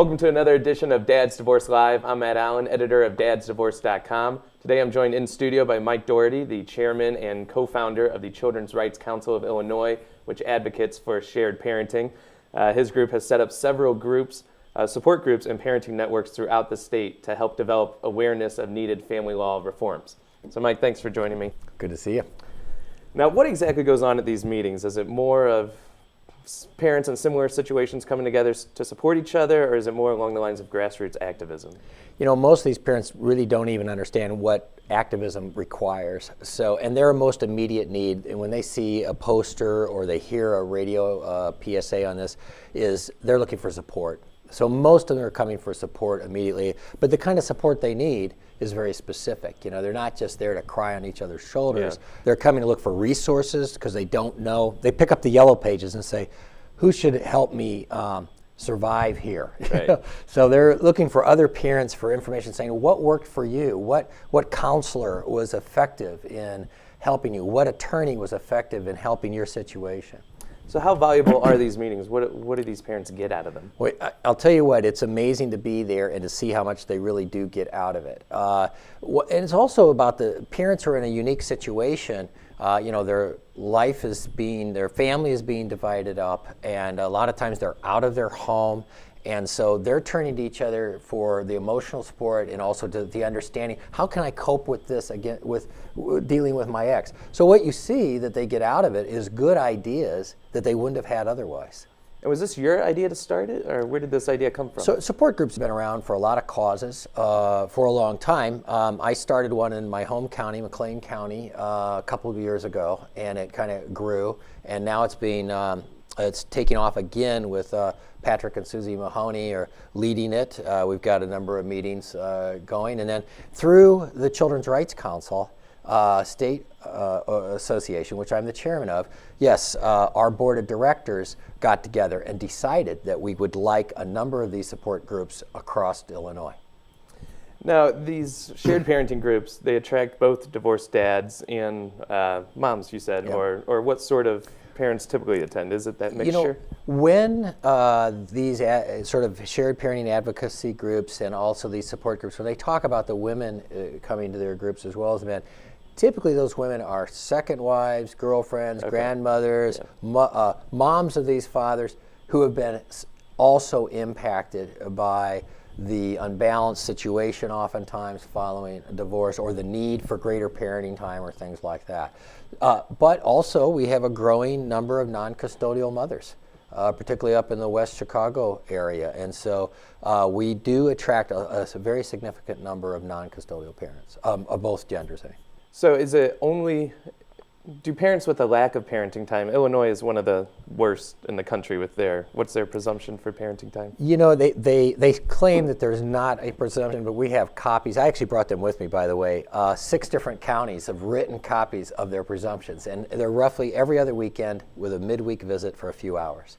Welcome to another edition of Dad's Divorce Live. I'm Matt Allen, editor of DadsDivorce.com. Today I'm joined in studio by Mike Doherty, the chairman and co-founder of the Children's Rights Council of Illinois, which advocates for shared parenting. His group has set up several groups, support groups and parenting networks throughout the state to help develop awareness of needed family law reforms. So Mike, thanks for joining me. Good to see you. Now, what exactly goes on at these meetings? Is it more of parents in similar situations coming together to support each other, or is it more along the lines of grassroots activism? You know, most of these parents really don't even understand what activism requires. And their most immediate need, and when they see a poster or they hear a radio PSA on this, is they're looking for support. So most of them are coming for support immediately, but the kind of support they need is very specific. You know, they're not just there to cry on each other's shoulders. Yeah. They're coming to look for resources because they don't know. They pick up the yellow pages and say, who should help me survive here? Right. So they're looking for other parents for information, saying, what worked for you? What counselor was effective in helping you? What attorney was effective in helping your situation? So how valuable are these meetings? What do these parents get out of them? Well, I'll tell you what, it's amazing to be there and to see how much they really do get out of it. And it's also about the parents are in a unique situation. Their life is their family is being divided up, and a lot of times they're out of their home. And so they're turning to each other for the emotional support and also to the understanding, how can I cope with this again, with dealing with my ex? So what you see that they get out of it is good ideas that they wouldn't have had otherwise. And was this your idea to start it, or where did this idea come from? So support groups have been around for a lot of causes for a long time. I started one in my home county, McLean County, a couple of years ago, and it kind of grew. And now it's taking off again with Patrick and Susie Mahoney are leading it. We've got a number of meetings going. And then through the Children's Rights Council, State Association, which I'm the chairman of, yes, our board of directors got together and decided that we would like a number of these support groups across Illinois. Now, these shared parenting groups, they attract both divorced dads and moms, you said, Yeah. or what sort of parents typically attend? Is it that mixture? You know, when these sort of shared parenting advocacy groups and also these support groups, when they talk about the women coming to their groups as well as men, typically those women are second wives, girlfriends, grandmothers, moms of these fathers who have been also impacted by the unbalanced situation oftentimes following a divorce or the need for greater parenting time or things like that. But also we have a growing number of non-custodial mothers, particularly up in the West Chicago area. And so we do attract a very significant number of non-custodial parents of both genders. So is it only, do parents with a lack of parenting time, Illinois is one of the worst in the country with what's their presumption for parenting time? You know, they claim that there's not a presumption, but we have copies. I actually brought them with me, by the way. 6 different counties have written copies of their presumptions, and they're roughly every other weekend with a midweek visit for a few hours.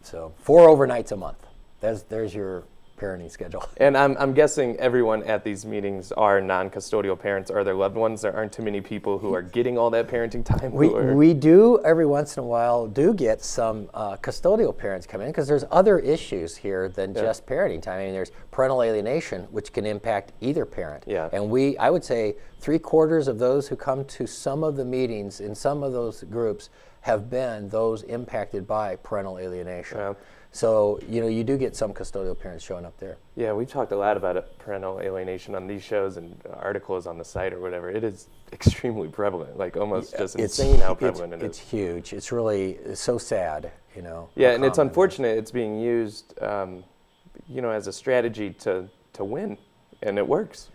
So 4 overnights a month. There's your parenting schedule. And I'm guessing everyone at these meetings are non-custodial parents or their loved ones. There aren't too many people who are getting all that parenting time. We do every once in a while get some custodial parents come in because there's other issues here than just parenting time. I mean, there's parental alienation, which can impact either parent. Yeah. And I would say 3/4 of those who come to some of the meetings in some of those groups have been those impacted by parental alienation. Yeah. So, you do get some custodial parents showing up there. Yeah, we've talked a lot about parental alienation on these shows and articles on the site or whatever. It is extremely prevalent, like almost just insane how prevalent it is. It's huge. It's really so sad, Yeah, and it's unfortunate it's being used, as a strategy to win, and it works.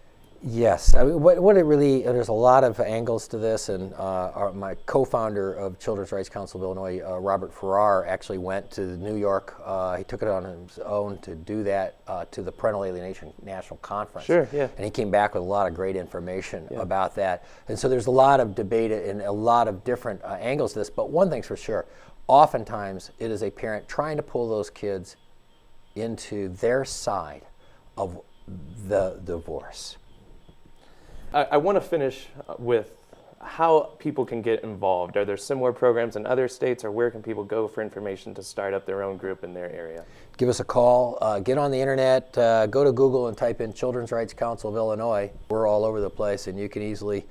Yes, I mean, what it really, there's a lot of angles to this, and my co-founder of Children's Rights Council of Illinois, Robert Farrar, actually went to New York. He took it on his own to do that to the Parental Alienation National Conference. Sure, yeah. And he came back with a lot of great information about that. And so there's a lot of debate and a lot of different angles to this, but one thing's for sure, oftentimes it is a parent trying to pull those kids into their side of the divorce. I want to finish with how people can get involved. Are there similar programs in other states, or where can people go for information to start up their own group in their area? Give us a call, get on the internet, go to Google and type in Children's Rights Council of Illinois. We're all over the place, and you can easily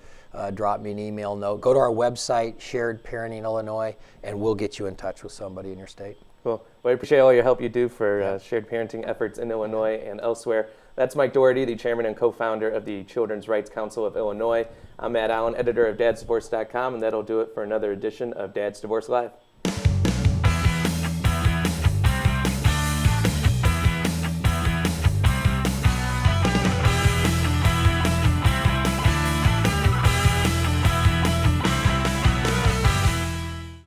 drop me an email note. Go to our website, Shared Parenting Illinois, and we'll get you in touch with somebody in your state. Cool. Well, I appreciate all your help you do for shared parenting efforts in Illinois and elsewhere. That's Mike Doherty, the chairman and co-founder of the Children's Rights Council of Illinois. I'm Matt Allen, editor of DadsDivorce.com, and that'll do it for another edition of Dad's Divorce Live.